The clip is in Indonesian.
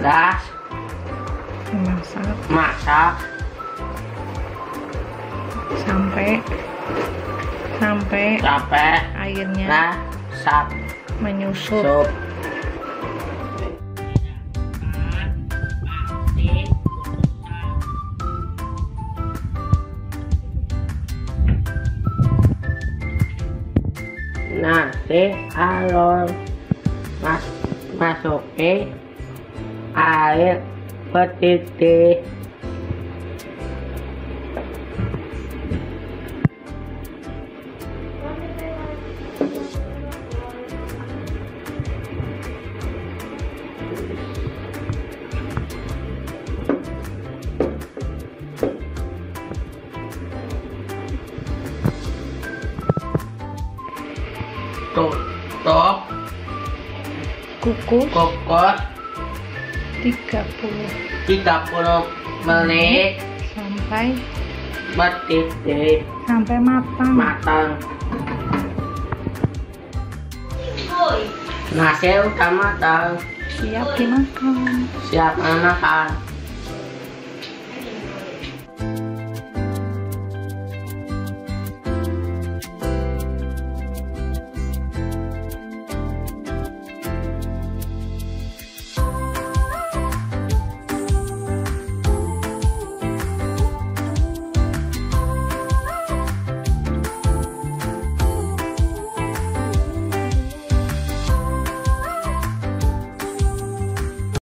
beras, masak sampai airnya menyusut. Nanti kalau masukin air mendidih. Tutup kukus 30 menit sampai mendidih, sampai matang. Nasi udah matang, Siap dimakan. siap makan.